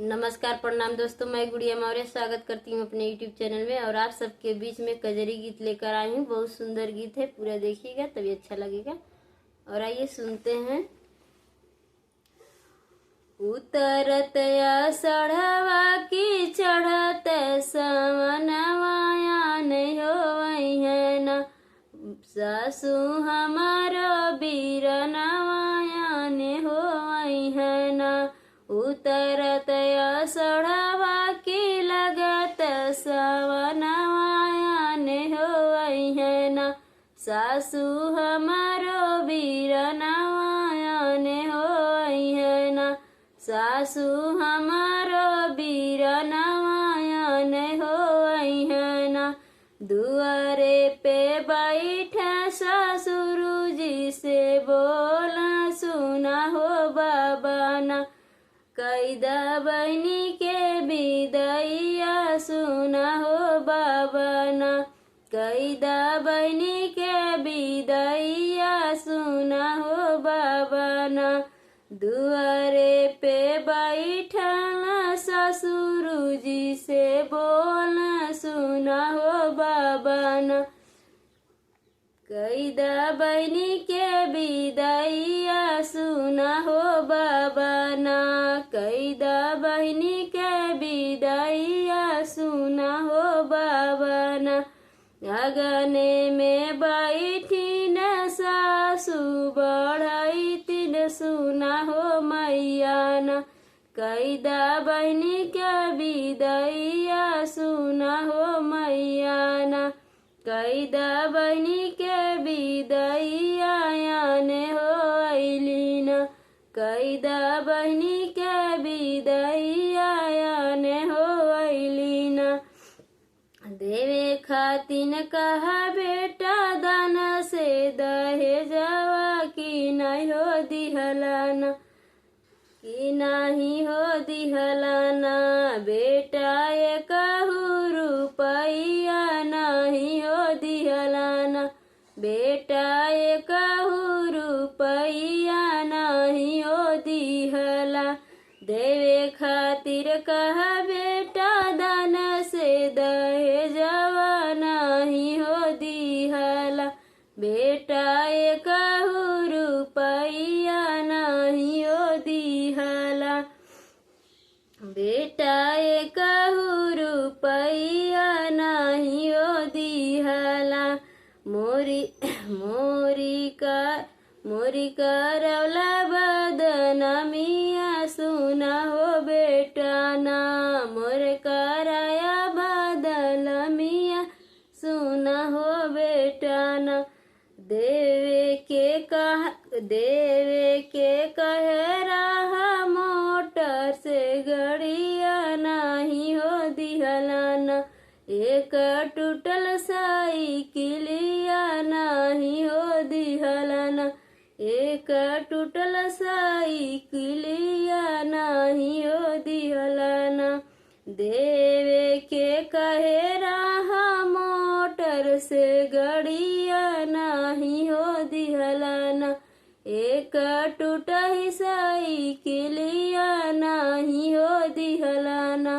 नमस्कार प्रणाम दोस्तों, मैं गुड़िया मौर्य स्वागत करती हूँ अपने YouTube चैनल में। और आप सबके बीच में कजरी गीत लेकर आई हूँ। बहुत सुंदर गीत है, पूरा देखिएगा तभी अच्छा लगेगा। और आइए सुनते हैं। उतरत सढ़वा की चढ़त सवनवाया नहीं होवई है न, सासू हमारो बीरनवाया ने होवई है न। उतरत सढ़वा की लगत सवनवाया ने होवई है न, सासू हमारो बीरनवाया ने होवई है न, सासू हमारो बीरनवाया ने होवई है न। दुआरे पे बैठे ससुरु जी से बोला सुना हो बाबा ना, कैदा बहनी के विदैया सुना हो बाबा ना, कैदा बहनी के विदैया सुना हो बाबा ना। दुआरे पे बैठा ससुरु जी से बोला सुना हो बाबा ना, कैदा बहनी के विदैया सुना हो बाबा ना, कैदा बहनी के विदैया सुना हो बाबा ना। अगने में बैठी न सासू बढ़ई तीन सुना हो मैया न, कैदा बहनी के विदैया सुना हो मैया न, कैदा बहनी के विदैया ने हो अइली न, कैदा बहनी के विदैया ने हो अइली न। देवे खातिन कहा बेटा दान से दहेजवा की नहीं हो दिहलाना, कि नहीं हो दिहलाना। बेटा ये कहू रुपैया नहीं हो दिहलाना, बेटा ये कहू रुपैया नहीं हो दिहला। देवे खातिर कहा बेटा दान से दहेजवा नहीं हो दिहला, बेटा ये कहू रुपैया नहीं हो दिहला, बेटा ये कहू रुपैया नहीं हो दिहला। मोरी करवला बदनामिया सुना हो बेटा ना, मोर कराया बदनामिया सुना हो बेटा ना। देवे के कहे रहा मोटर से गड़िया नहीं हो दिहलाना, एक टूटल साइकिलिया नहीं हो दिहलाना, एक टूटल साइकिलिया नहीं हो दिहलाना। देवे के कहे रहा मोटर से गड़िया नहीं हो दिहलाना, एक टूटही साइकिलिया नहीं हो दिहलाना,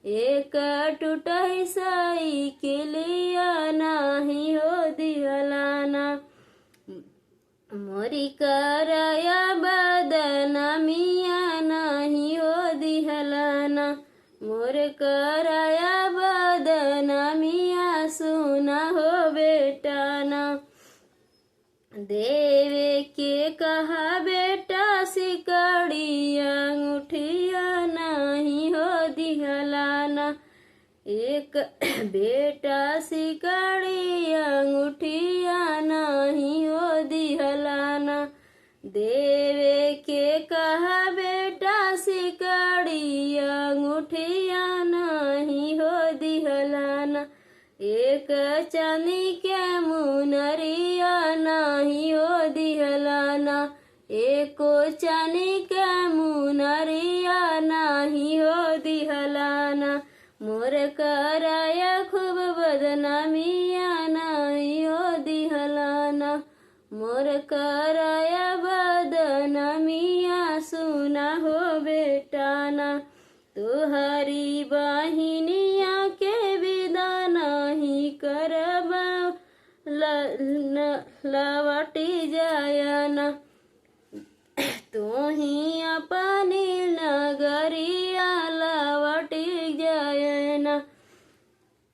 एक टूटही साइकिलिया नहीं हो दिहलाना। मोरी कराया बदनामिया नहीं हो दिहलाना, मोर कराया बदनामिया सुना हो बेटा ना। देवे के कहा बेटा सिकड़िया अंगूठिया नहीं हो दिहलाना, एक बेटा सिकड़िया अंगूठिया नहीं हो दिहलाना। देवे के कहा बेटा सिकड़िया अंगूठिया नहीं हो दिहलाना, एक चांदी के मुनरिया नहीं हो दिहलाना, एको चांदी के मुनरिया नहीं हो दिहलाना। मोर कराया खूब बदनामिया नहीं हो दिहलाना, मोर कराया बदनामिया सुना हो बेटा ना। तोहरी बहिनिया के विदा नहीं करब लवटी जायना। तोही अपनी नगरिया लवटी जायना।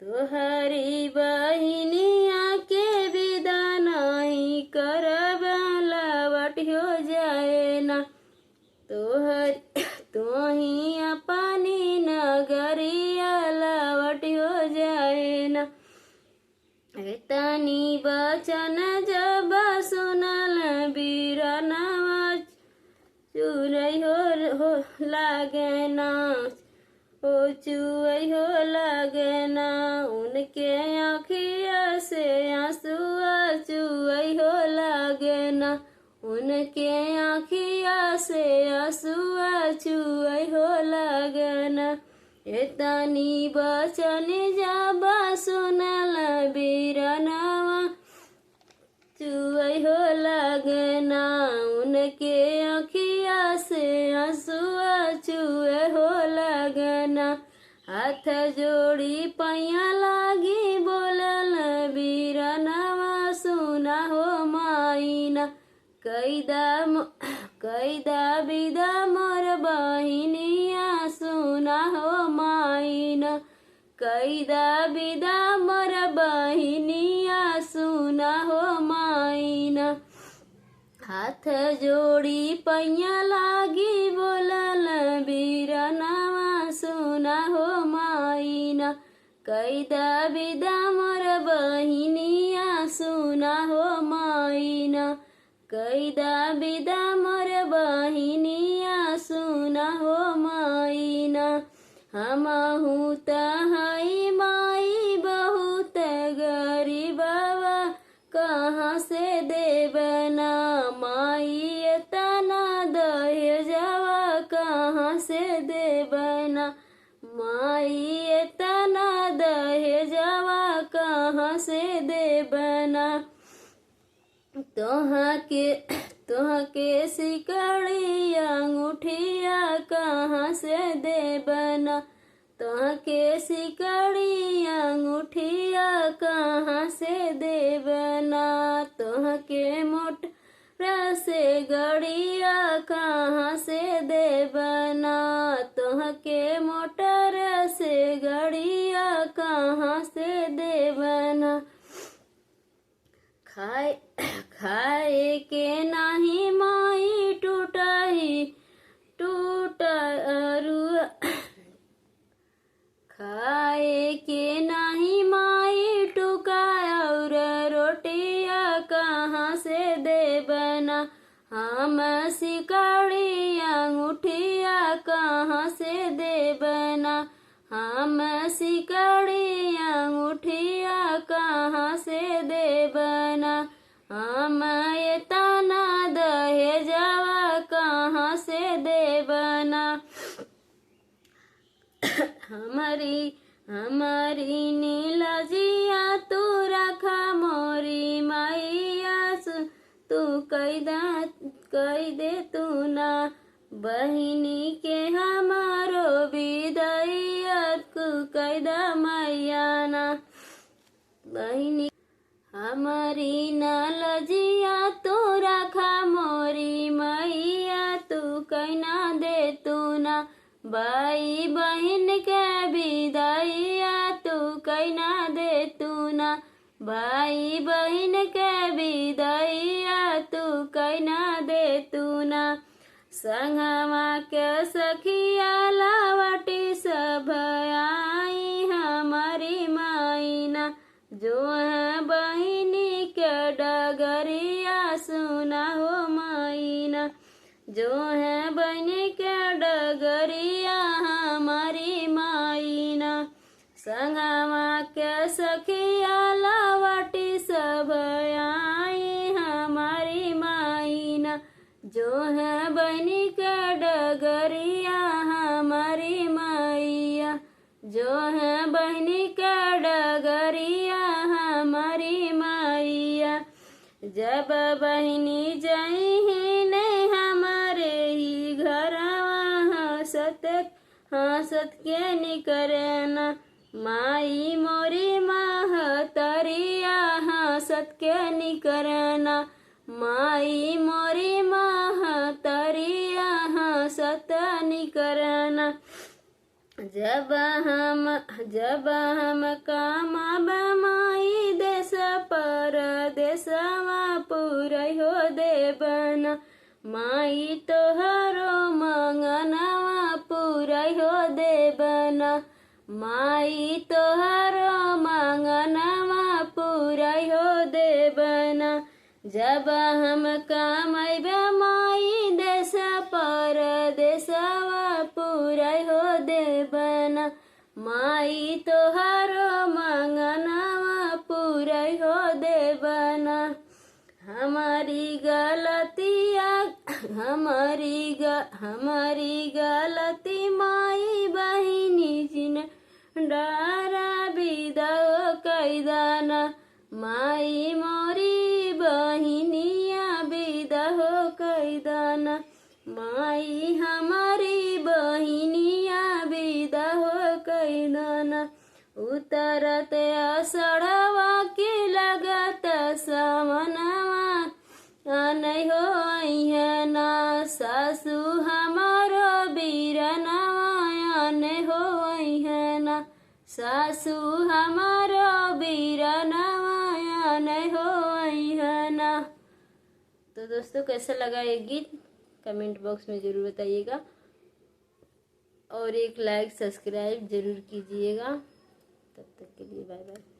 तोहरी बहिनिया के विदा नहीं करब लवट हो जायना। तोही अपनी नगरिया लवट हो जायना। तनी बचन जब सुनल बीरनवा चुरई हो लागना। ओ चुई हो लगना। उनके आँखिया से आंसुआ चुई हो लगना। उनके आँखिया से आंसुआ चुई हो लगना। तनी बचन जब सुनल बीरनवा चुई हो लगना। उनके आँखिया से आंसुआ चुए हो लगना। हाथ जोड़ी पैया लागी बोलल बीरनवा सुना हो माईना। कैदा विदा मोर बहिनिया सुना हो माईना। कैदा विदा मोर बहिनिया सुना हो माईना। हाथ जोड़ी पैया लागी बोलल बीरनवा सुना हो माईना। कैदा विदा मोर बहिनिया सुना हो माईना। कैदा विदा मोर बहिनिया सुना हो माईना। हमहू तहाई माई बहुत गरीबवा कहाँ से देबना। माई तना दहेजवा कहाँ से देबना। माई तना दहेजवा कहाँ से देबना। तोहा के सिकड़ी अंगूठिया कहाँ से देबना। तोहा के सिकड़ी अंगूठिया कहाँ से देबना। तोहा के मोटरा से गड़िया कहाँ से देबना। तोहा के मोटर से गड़िया कहाँ से देबना। खाए के नाही माई खाए के नाही माई टूका और रोटिया कहाँ से देबना। हम सिकड़ी अंगूठिया कहाँ से देबना। हम सिकड़ी अंगूठिया कहाँ से देबना। हम तना दहेजवा कहाँ से देबना। हमारी नीलजिया तू रखा मोरी मैया तू कई दे तू ना। बहिनी के हमारो विदैया कैदा मैया ना। बहिनी हमारी नलजिया तू रखा मोरी मैया तू कैना दे तू ना। भाई बहन के विदैया तू कैना दे तू ना। भाई बहन के विदैया तू कैना दे तू ना। संगमा के सखिया लावटी सब आई हमारी माईना। जो है बहिनी के डगरिया सुना हो माईना। जो है बहिनी के डगरिया हमारी माईना। संगमा के सखिया लावटी सब आई हमारी माईना। जो है बहिनी के डगरिया हमारी मैया। जो है बहिनी के डगरिया हमारी मैया। जब बहिनी जही ने हमारे ही घर हंसत हंसत के निकरना, माई मोरी महतरिया हंसत के निकरना, माई मोरी महतरिया हंसत निकरना। जब हम कामब माई देश पर देशवा पूरै हो देबना, माई तोहरो मंगनवा पूरै हो देबना, माई तोहरो मंगनवा पूरै हो देबना। जब हम कमैब माई देश पर देशवा पूरै हो देबना, माई तोहरो मंगनवा पूरै हो देबना। हमारी गलती माई बहिनी जिन डारा विदा कैदाना, माई मोरी बहिनिया विदा हो कैदाना, माई हमारी बहिनिया विदा हो कैदाना। उतरत असड़वा के लगत सामनवा नहीं हो ना, सासू हमारो बीरनवा नहीं हो ना, सासू हमारो बीरनवा नहीं हो ना। तो दोस्तों कैसा लगा ये गीत कमेंट बॉक्स में ज़रूर बताइएगा, और एक लाइक सब्सक्राइब ज़रूर कीजिएगा। तब तक के लिए बाय बाय।